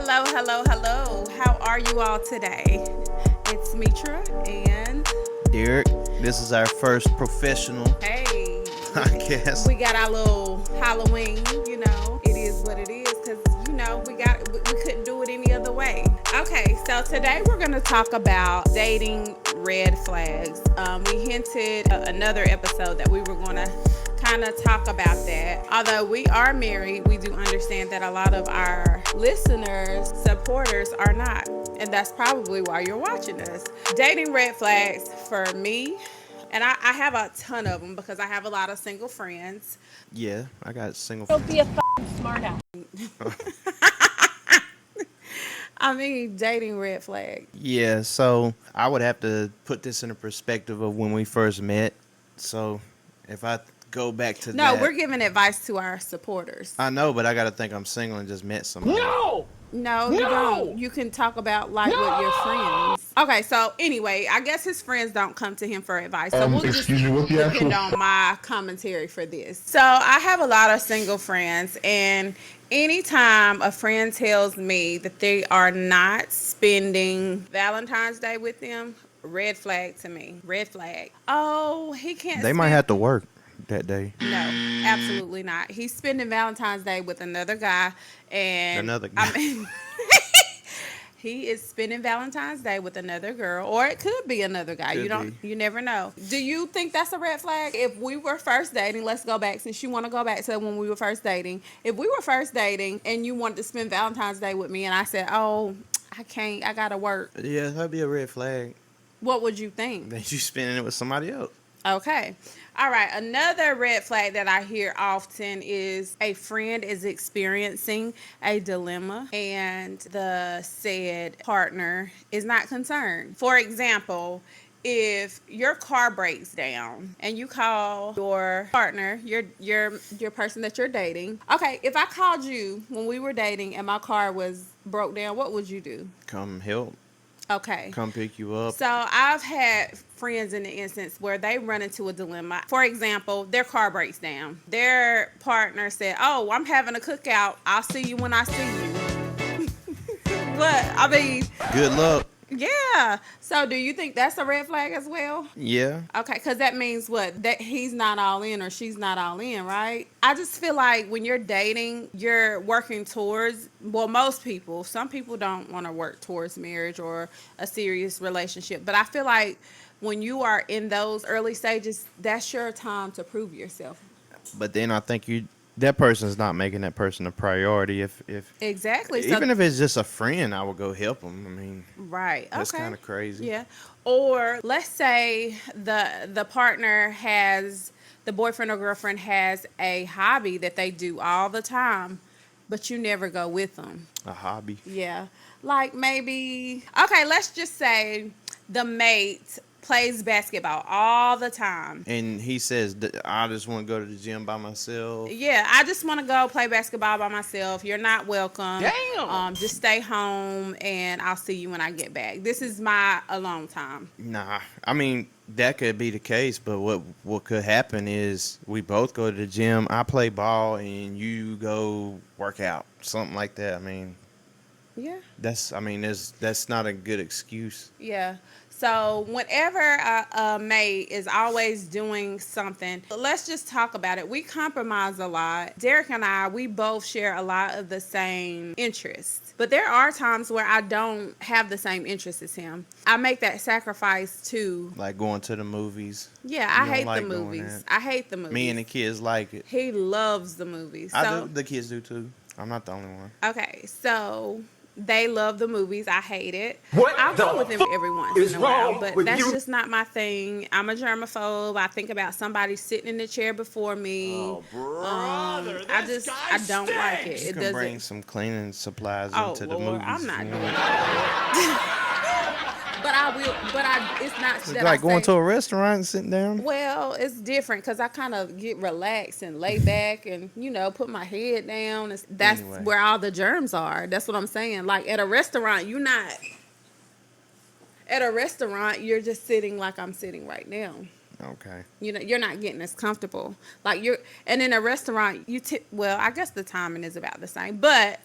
Hello, hello, hello. How are you all today? It's Mitra and Derek, this is our first professional hey, podcast. we got our little Halloween, It is what it is cuz we couldn't do it any other way. Okay, so today we're going to talk about dating red flags. We hinted another episode that we were going to kind of talk about that. Although we are married, we do understand that a lot of our listeners, supporters are not. And that's probably why you're watching us. Dating red flags for me, and I have a ton of them because I have a lot of single friends. Yeah, I got single Don't be a friends. fucking smartass. I mean, dating red flag. Yeah, so I would have to put this in a perspective of when we first met. So if I go back to No, that, we're giving advice to our supporters. I know, but I got to think I'm single and just met somebody. No! No, you don't. You can talk about like with your friends. Okay, so anyway, I guess his friends don't come to him for advice. So we'll just Excuse me, what's the depend actual? on my commentary for this. So I have a lot of single friends, and anytime a friend tells me that they are not spending Valentine's Day with them, red flag to me. Red flag. Oh, he can't. They might have to work that day. No, absolutely not. He's spending Valentine's Day with another guy, and Another guy. I mean, he is spending Valentine's Day with another girl, or it could be another guy. Could You never know. Do you think that's a red flag? If we were first dating, let's go back since you want to go back to when we were first dating. If we were first dating and you wanted to spend Valentine's Day with me, and I said, "Oh, I can't. I gotta work." Yeah, that'd be a red flag. What would you think? That you spending it with somebody else. Okay. All right. Another red flag that I hear often is a friend is experiencing a dilemma and the said partner is not concerned. For example, if your car breaks down and you call your partner, your person that you're dating. Okay, if I called you when we were dating and my car was broke down, what would you do? Come help. Okay. Come pick you up. So I've had friends in the instance where they run into a dilemma. For example, their car breaks down. Their partner said, "Oh, I'm having a cookout. I'll see you when I see you." What? I mean, Good luck. yeah. So do you think that's a red flag as well? Yeah. Okay, because that means what? That he's not all in or she's not all in, right? I just feel like when you're dating, you're working towards, well, most people, some people don't want to work towards marriage or a serious relationship. But I feel like when you are in those early stages, that's your time to prove yourself. But then I think that person's not making that person a priority. If Exactly. So, even if it's just a friend, I would go help them. I mean, right. that's Okay. kind of crazy. Yeah. Or let's say the partner has, the boyfriend or girlfriend has a hobby that they do all the time, but you never go with them. A hobby. Yeah. Like maybe, okay, let's just say the mate plays basketball all the time. And he says, I just want to go to the gym by myself. Yeah, I just want to go play basketball by myself. You're not welcome. Damn. Just stay home and I'll see you when I get back. This is my alone time. Nah, I mean, that could be the case, but what could happen is we both go to the gym, I play ball, and you go work out. Something like that. I mean, Yeah. that's not a good excuse. Yeah. So whenever a mate is always doing something, let's just talk about it. We compromise a lot. Derek and I, we both share a lot of the same interests. But there are times where I don't have the same interests as him. I make that sacrifice too. Like going to the movies. Yeah, You I don't hate like the doing movies. that. I hate the movies. Me and the kids like it. He loves the movies. I So, do. The kids do too. I'm not the only one. okay, so they love the movies. I hate it. What I'll the go with them every once is in a while, wrong but with that's you? just not my thing. I'm a germaphobe. I think about somebody sitting in the chair before me. Oh, brother, I don't like it. You It can doesn't. bring some cleaning supplies Oh into the Lord, movies. I'm not if you doing want. that. But I will. But it's not It's that like I going say, to a restaurant and sitting down. well, it's different because I kind of get relaxed and lay back and, put my head down. That's Anyway. where all the germs are. That's what I'm saying. Like at a restaurant, you're not. At a restaurant, you're just sitting like I'm sitting right now. Okay. You're not getting as comfortable. And in a restaurant, well, I guess the timing is about the same. But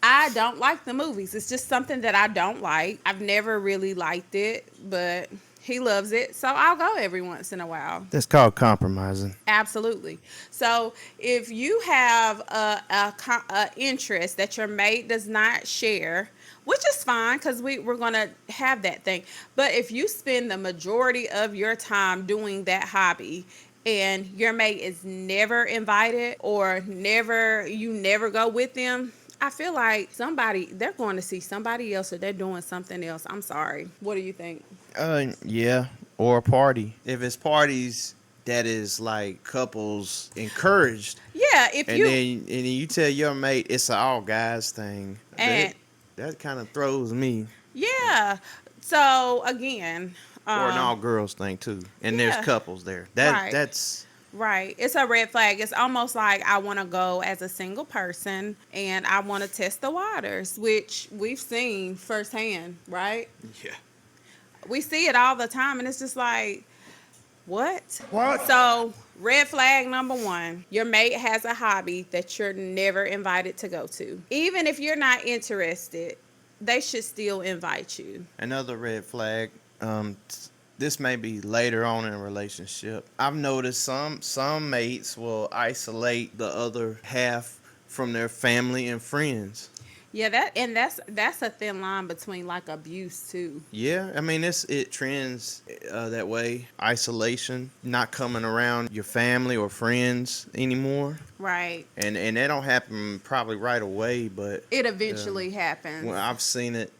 I don't like the movies. It's just something that I don't like. I've never really liked it, but he loves it, so I'll go every once in a while. That's called compromising. Absolutely. So if you have a interest that your mate does not share, which is fine because we're going to have that thing. But if you spend the majority of your time doing that hobby and your mate is never invited or you never go with them, I feel like they're going to see somebody else or they're doing something else. I'm sorry. What do you think? Yeah, or a party. If it's parties that is like couples encouraged, Yeah, if and you then you tell your mate it's an all guys thing, and that kind of throws me. yeah. So again, Or an all girls thing too, and there's yeah, couples there. right. That's Right. It's a red flag. It's almost like I want to go as a single person and I want to test the waters, which we've seen firsthand, right? yeah. We see it all the time and it's just like, what? What? So, red flag number one, your mate has a hobby that you're never invited to go to. Even if you're not interested, they should still invite you. Another red flag. This may be later on in a relationship. I've noticed some mates will isolate the other half from their family and friends. Yeah, that's a thin line between like abuse too. Yeah, I mean it trends that way. Isolation, not coming around your family or friends anymore, Right. and that don't happen probably right away. But It eventually happens. well, I've seen it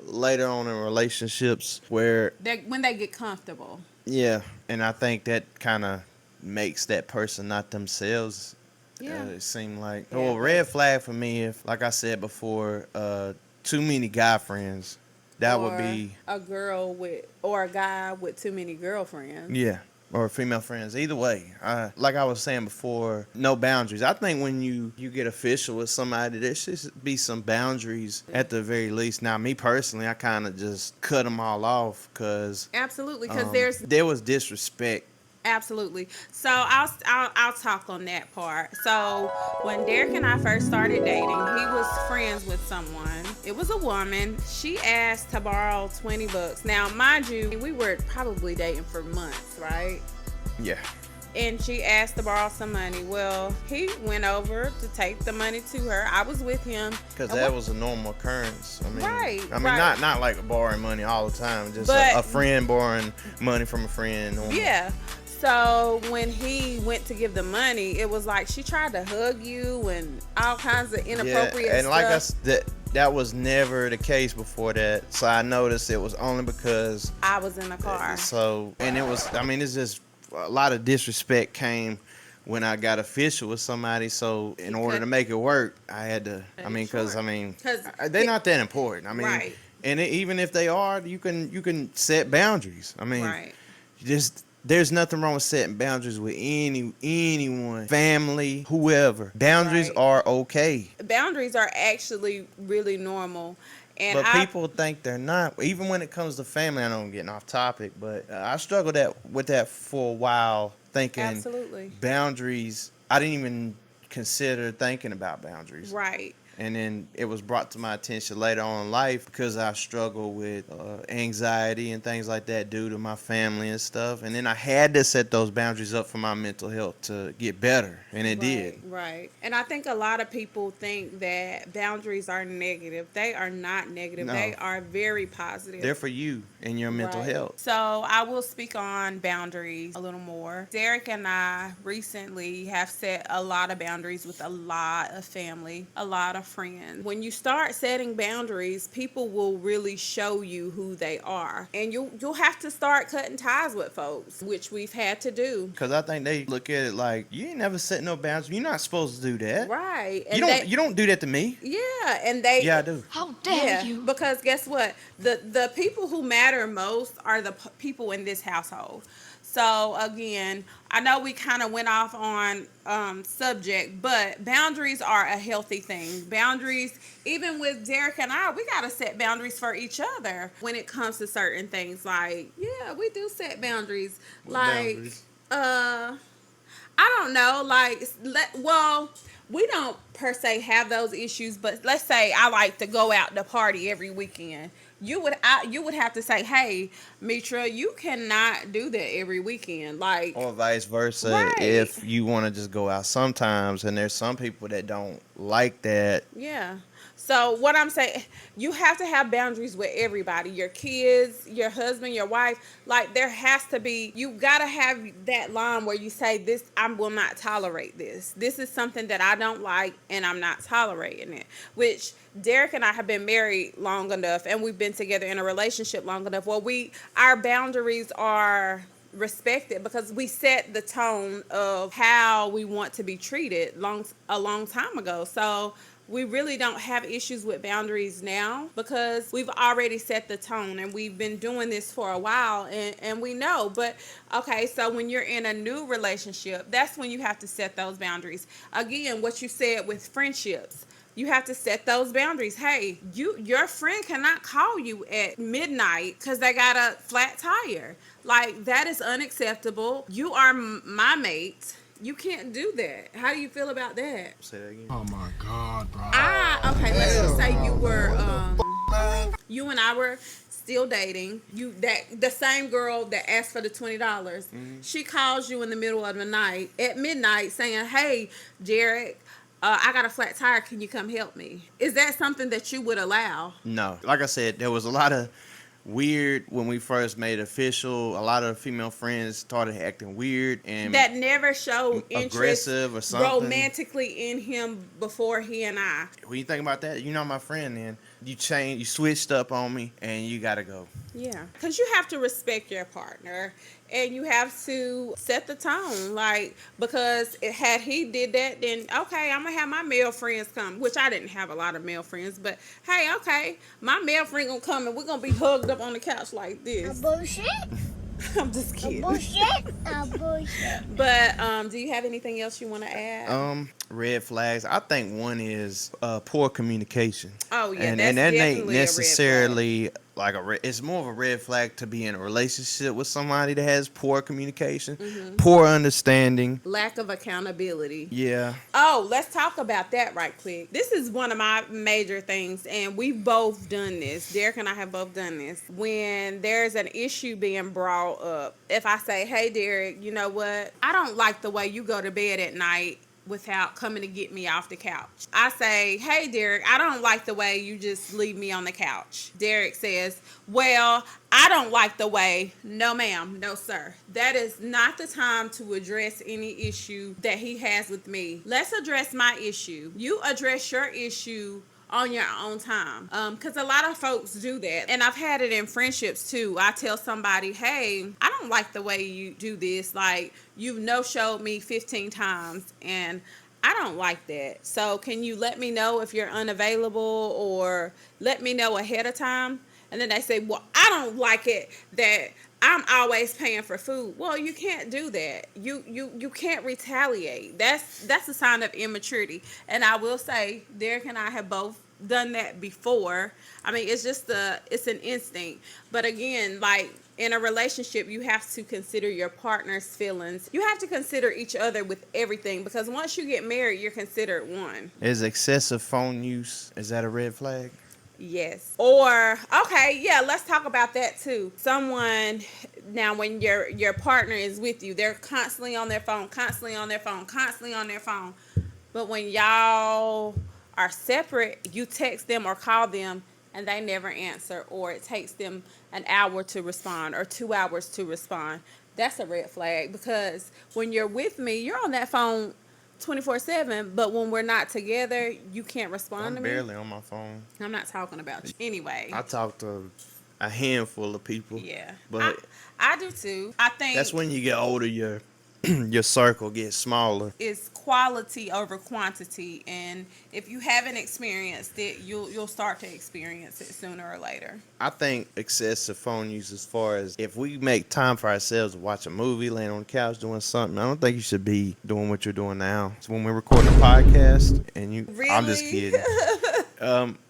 later on in relationships where When they get comfortable. yeah, and I think that kind of makes that person not themselves. Yeah. It seemed like Yeah. well, red flag for me if, like I said before, too many guy friends. That would Or be a girl with or a guy with too many girlfriends. yeah, or female friends. Either way, like I was saying before, no boundaries. I think when you get official with somebody, there should be some boundaries at the very least. Now, me personally, I kind of just cut them all off because Absolutely, because there was disrespect. absolutely. So I'll talk on that part. So when Derek and I first started dating, he was friends with someone. It was a woman. She asked to borrow $20. Now, mind you, we were probably dating for months, right? Yeah. And she asked to borrow some money. Well, he went over to take the money to her. I was with him. Because And that what- was a normal occurrence. I mean, Right, I mean, right. not like borrowing money all the time. Just But- a friend borrowing money from a friend. Normal. Yeah. So when he went to give the money, it was like she tried to hug you and all kinds of inappropriate and stuff. like that was never the case before that. So I noticed it was only because I was in the car. so, and it was. I mean, it's just a lot of disrespect came when I got official with somebody. So in order to make it work, I had to. I mean, because Sure. I mean, 'Cause they're not that important. I mean, Right. and even if they are, you can set boundaries. I mean, Right. just there's nothing wrong with setting boundaries with anyone, family, whoever. Boundaries Right. are okay. Boundaries are actually really normal. And But people think they're not. Even when it comes to family, I know I'm getting off topic, but I struggled with that for a while, thinking Absolutely. boundaries. I didn't even consider thinking about boundaries. Right. And then it was brought to my attention later on in life because I struggle with anxiety and things like that due to my family and stuff. And then I had to set those boundaries up for my mental health to get better, and it did. Right. And I think a lot of people think that boundaries are negative. They are not negative. No. They are very positive. They're for you and your mental Right. health. So I will speak on boundaries a little more. Derek and I recently have set a lot of boundaries with a lot of family, a lot of friends. When you start setting boundaries, people will really show you who they are. And you'll have to start cutting ties with folks, which we've had to do. Because I think they look at it like, you ain't never set no boundaries. You're not supposed to do that. Right. You don't do that to me. Yeah, and they Yeah, I do. How dare you? Because guess what? The people who matter most are the people in this household. So again, I know we kind of went off on subject, but boundaries are a healthy thing. Boundaries, even with Derek and I, we got to set boundaries for each other when it comes to certain things. Like, yeah, we do set boundaries. Like, boundaries? I don't know. Like, well, we don't per se have those issues, but let's say I like to go out to party every weekend. You would have to say, hey, Mitra, you cannot do that every weekend. Like, Or vice versa, right. if you want to just go out sometimes, and there's some people that don't like that. Yeah. So what I'm saying, you have to have boundaries with everybody, your kids, your husband, your wife. Like there has to be, you gotta have that line where you say, "This, I will not tolerate this. This is something that I don't like, and I'm not tolerating it." Which Derek and I have been married long enough, and we've been together in a relationship long enough. Well, our boundaries are respected because we set the tone of how we want to be treated a long time ago. So we really don't have issues with boundaries now because we've already set the tone and we've been doing this for a while, and we know. But okay, so when you're in a new relationship, that's when you have to set those boundaries. Again, what you said with friendships, you have to set those boundaries. Hey, your friend cannot call you at midnight because they got a flat tire. Like that is unacceptable. You are my mate. You can't do that. How do you feel about that? Say that again. Oh my God, bro. Okay. Let's just say you and I were still dating. The same girl that asked for the $20. She calls you in the middle of the night at midnight saying, "Hey, Jared, I got a flat tire. Can you come help me?" Is that something that you would allow? No, like I said, there was a lot of weird when we first made it official. A lot of female friends started acting weird and That never showed interest aggressive or something. romantically in him before he and I. When you think about that, you're not my friend. Then you switched up on me, and you gotta go. Yeah, because you have to respect your partner and you have to set the tone. Like, because had he did that, then okay, I'm gonna have my male friends come, which I didn't have a lot of male friends, but hey, okay, my male friend gonna come and we're gonna be hugged up on the couch like this. Bullshit. I'm just kidding. Bullshit. Bullshit. But do you have anything else you want to add? Red flags. I think one is poor communication. Oh yeah, and that's that ain't definitely a red flag. necessarily like it's more of a red flag to be in a relationship with somebody that has poor communication, poor understanding, Lack of accountability. yeah. Oh, let's talk about that right quick. This is one of my major things, and we've both done this. Derek and I have both done this. When there's an issue being brought up, if I say, "Hey, Derek, you know what? I don't like the way you go to bed at night without coming to get me off the couch." I say, "Hey, Derek, I don't like the way you just leave me on the couch." Derek says, "Well, I don't like the way." No, ma'am. No, sir. That is not the time to address any issue that he has with me. Let's address my issue. You address your issue on your own time, because a lot of folks do that, and I've had it in friendships too. I tell somebody, "Hey, I don't like the way you do this. Like, you've no-showed me 15 times and I don't like that. So can you let me know if you're unavailable, or let me know ahead of time?" And then they say, "Well, I don't like it that I'm always paying for food." Well, you can't do that. You can't retaliate. That's a sign of immaturity. And I will say, Derek and I have both done that before. I mean, it's an instinct. But again, like in a relationship, you have to consider your partner's feelings. You have to consider each other with everything, because once you get married, you're considered one. Is excessive phone use, is that a red flag? Yes. Or okay, yeah, let's talk about that too. Someone, now when your partner is with you, they're constantly on their phone, constantly on their phone, constantly on their phone. But when y'all are separate, you text them or call them and they never answer, or it takes them an hour to respond or 2 hours to respond. That's a red flag, because when you're with me, you're on that phone 24/7, but when we're not together, you can't respond to I'm me. barely on my phone. I'm not talking about you. Anyway. I talk to a handful of people. Yeah. But I do too. I think that's when you get older, your circle gets smaller. it's quality over quantity, and if you haven't experienced it, you'll start to experience it sooner or later. I think excessive phone use, as far as if we make time for ourselves to watch a movie, laying on the couch doing something, I don't think you should be doing what you're doing now. So when we're recording a podcast and you, Really? I'm just kidding.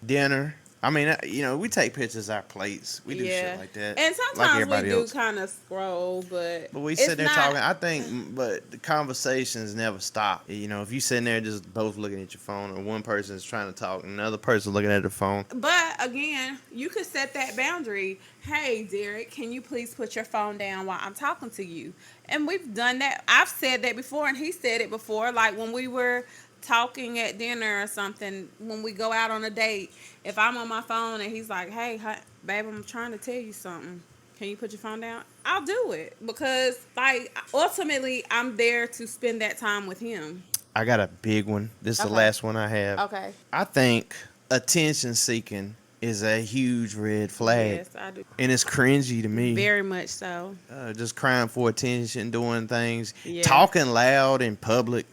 Dinner, I mean, we take pictures of our plates. We do shit like that. And like sometimes everybody we do else. kind of scroll, but But we it's sit there not, talking. I think, but the conversations never stop. If you sitting there just both looking at your phone, or one person is trying to talk, and another person looking at the phone. But again, you could set that boundary. Hey, Derek, can you please put your phone down while I'm talking to you? And we've done that. I've said that before, and he said it before. Like when we were talking at dinner or something, when we go out on a date, if I'm on my phone and he's like, hey, babe, I'm trying to tell you something. Can you put your phone down? I'll do it because, like, ultimately, I'm there to spend that time with him. I got a big one. This is the last one I have. Okay. I think attention seeking is a huge red flag. Yes, I do. And it's cringy to me. Very much so. Just crying for attention, doing things, Yeah. talking loud in public.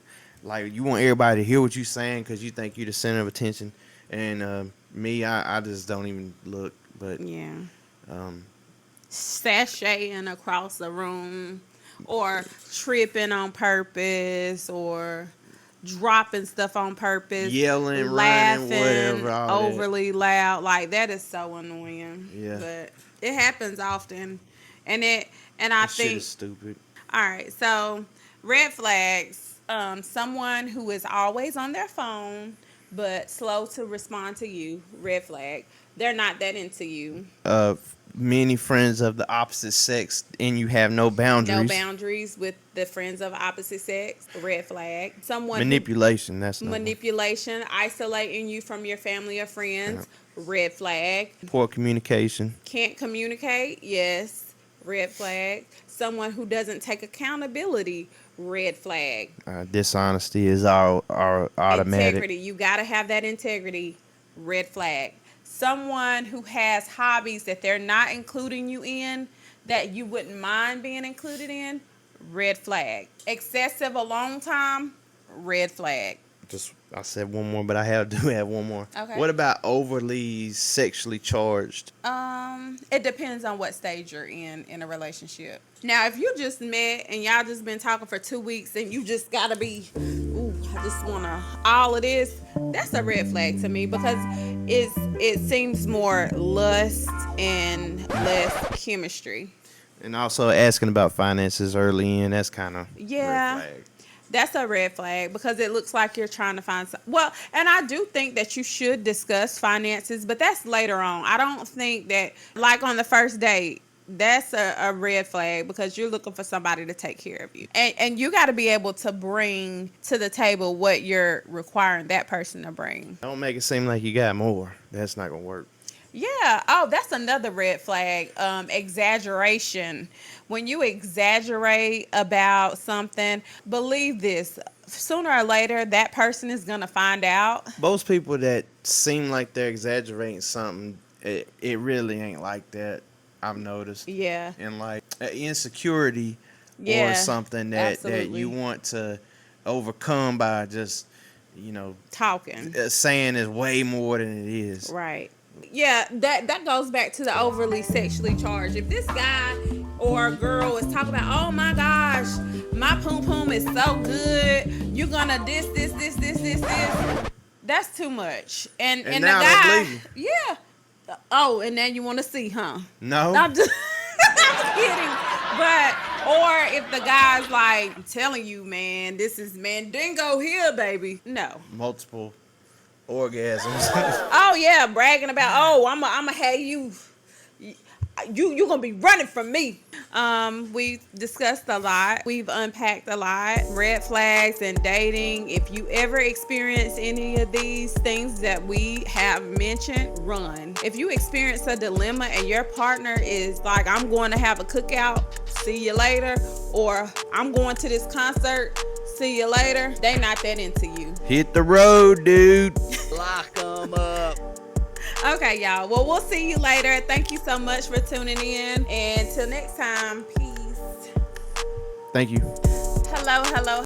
Like, you want everybody to hear what you're saying because you think you're the center of attention. And me, I just don't even look. But Yeah. um, Sashaying across the room or tripping on purpose or dropping stuff on purpose, yelling, laughing, running, whatever, all that. overly loud, like that is so annoying. Yeah. But it happens often. And I That shit think is stupid. all right, so red flags, someone who is always on their phone but slow to respond to you, red flag. They're not that into you. Many friends of the opposite sex, and you have no boundaries. No boundaries with the friends of opposite sex, red flag. Someone Manipulation, that's not manipulation, isolating you from your family or friends, red flag. poor communication. Can't communicate, yes, red flag. Someone who doesn't take accountability, red flag. Dishonesty is our automatic. Integrity, you got to have that integrity, red flag. Someone who has hobbies that they're not including you in, that you wouldn't mind being included in, red flag. Excessive alone time, red flag. I said one more, but I do have one more. Okay. What about overly sexually charged? It depends on what stage you're in a relationship. Now, if you just met and y'all just been talking for 2 weeks and you just gotta be, I just wanna all of this, that's a red flag to me because it seems more lust and less chemistry. And also asking about finances early in, that's kind of Yeah. red flag. That's a red flag because it looks like you're trying to find some. Well, and I do think that you should discuss finances, but that's later on. I don't think that, like on the first date, that's a red flag because you're looking for somebody to take care of you. And you got to be able to bring to the table what you're requiring that person to bring. Don't make it seem like you got more. That's not going to work. Yeah. Oh, that's another red flag. Exaggeration. When you exaggerate about something, believe this, sooner or later, that person is going to find out. Most people that seem like they're exaggerating something, it really ain't like that, I've noticed. Yeah. And like insecurity Yeah, or something that absolutely. you want to overcome by just, Talking. saying is way more than it is. Right. Yeah, that goes back to the overly sexually charged. If this guy or girl is talking about, oh my gosh, my poom poom is so good, you're gonna this, that's too much. And the now they guy, believe yeah. Oh, and then you want to see, huh? No. I'm just I'm kidding. But or if the guy's like, I'm telling you, man, this is Mandingo here, baby. No. Multiple orgasms. Oh yeah, bragging about, oh, I'ma have you gonna be running from me. We've discussed a lot. We've unpacked a lot. Red flags and dating. If you ever experience any of these things that we have mentioned, run. If you experience a dilemma and your partner is like, I'm going to have a cookout, see you later, or I'm going to this concert, see you later, they not that into you. Hit the road, dude. Lock 'em up. Okay, y'all. Well, we'll see you later. Thank you so much for tuning in. And till next time, peace. Thank you. Hello, hello,